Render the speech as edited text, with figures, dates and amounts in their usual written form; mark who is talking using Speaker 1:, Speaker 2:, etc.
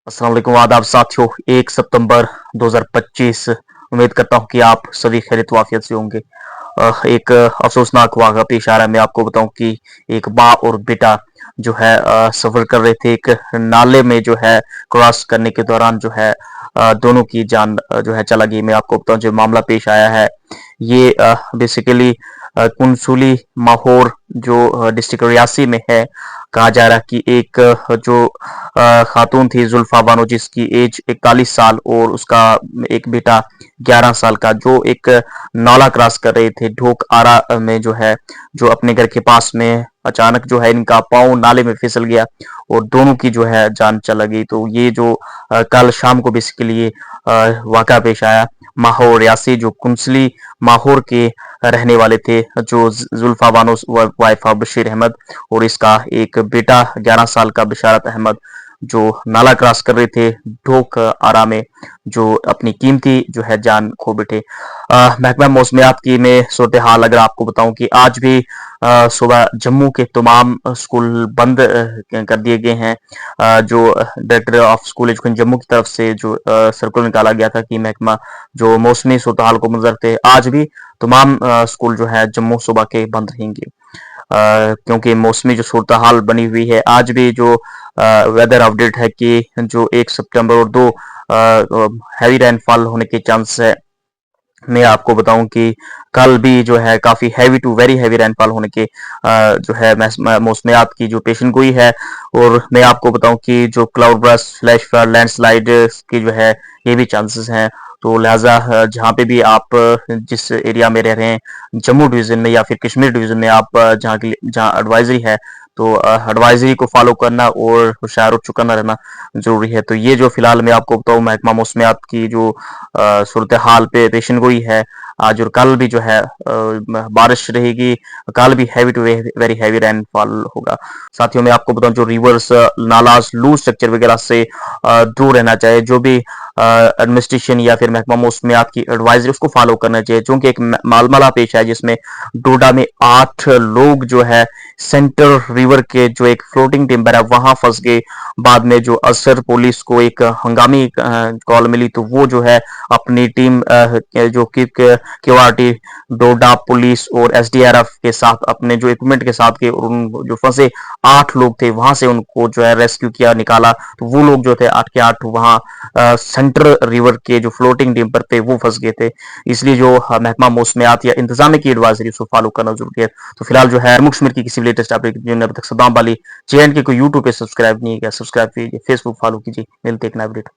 Speaker 1: अस्सलाम वालेकुम आदाब साथियों। 1 सितंबर 2025। उम्मीद करता हूँ कि आप सभी खैरियत वाफियत से होंगे। एक अफसोसनाक वाक़ा पेश आ रहा है। मैं आपको बताऊं कि एक माँ और बेटा जो है सफ़र कर रहे थे एक नाले में जो है क्रॉस करने के दौरान जो है दोनों की जान जो है चला गई। मैं आपको बताऊं जो मामला पेश आया है ये बेसिकली कुनसुली माहौर जो डिस्ट्रिक्ट रियासी में है। कहा जा रहा है कि एक जो खातून थी जुल्फा बानो जिसकी एज 41 साल और उसका एक बेटा 11 साल का जो एक नाला क्रॉस कर रहे थे ढोक आरा में जो है जो अपने घर के पास में अचानक जो है इनका पाँव नाले में फिसल गया और दोनों की जो है जान चला गई। तो ये जो कल शाम को बेसिकली ये वाक़ा पेश आया। माहौर रियासी जो कुंसली माहौर के रहने वाले थे जो जुल्फा बानो वाइफ बशीर अहमद और इसका एक बेटा 11 साल का बिशारत अहमद जो नाला क्रॉस कर रहे थे ढोक आरा में जो अपनी कीमती जो है जान खो बैठे। महकमा मौसमियात की मैं सूरत हाल अगर आपको बताऊं कि आज भी सुबह जम्मू के तमाम स्कूल बंद कर दिए गए हैं। जो director of school education Jammu की तरफ से जो सर्कुलर निकाला गया था कि महकमा जो मौसमी सूरत हाल को मंजर थे आज भी तमाम स्कूल जो है जम्मू सुबह के बंद रहेंगे। क्योंकि मौसमी जो सूरत हाल बनी हुई है आज भी जो वेदर अपडेट है कि जो 1 सितंबर और 2 हैवी रेनफॉल होने के चांस है। मैं आपको बताऊं कि कल भी जो है काफी heavy to very heavy rainfall होने के जो है मौसमियात की जो पेशन गोई है। और मैं आपको बताऊं कि जो cloud burst flash flood landslide की जो है ये भी चांसेस हैं। तो लिहाजा जहाँ पे भी आप जिस एरिया में रह रहे हैं जम्मू डिवीजन में या फिर कश्मीर डिवीजन में आप जहाँ एडवाइजरी है तो एडवाइजरी को फॉलो करना और होशियार और चौकन्ना रहना जरूरी है। तो ये जो फिलहाल मैं आपको बताऊं महकमा मौसमियात की जो सूरत हाल पे पेशन गोई है आज और कल भी जो है बारिश रहेगी। कल भी heavy to very heavy rainfall होगा। साथियों मैं आपको बताऊं जो रिवर्स नालाज लूज स्ट्रक्चर वगैरह से दूर रहना चाहिए। जो भी एडमिनिस्ट्रेशन या फिर महकमा मौसमियात की एडवाइजरी उसको फॉलो करना चाहिए। चूंकि एक मालमला पेश है जिसमें डोडा में 8 लोग जो है सेंटर रिवर के जो एक फ्लोटिंग टिम्बर है वहां फंस गए। बाद में जो असर पुलिस को एक हंगामी कॉल मिली तो वो जो है अपनी टीम जो कि क्यूआरटी डोडा पुलिस और एसडीआरएफ के साथ अपने जो इक्विपमेंट के साथ के और उन जो फंसे 8 लोग थे वहां से उनको जो है रेस्क्यू किया निकाला। तो वो लोग जो थे 8 के 8 वहां सेंट्रल रिवर के जो फ्लोटिंग टीम पर थे वो फंस गए थे। इसलिए जो महकमा मौसमियात या इंतजाम की एडवाइजरी उसको फॉलो करना जरूरी है। तो फिलहाल जो है कश्मीर की किसी भी लेटेस्ट अपडेट जिन्होंने अभी तक सदाम वाली चैनल के को यूट्यूब पे सब्सक्राइब नहीं किया सब्सक्राइब कीजिए, फेसबुक फॉलो कीजिए। मिलते एक नया अपडेट।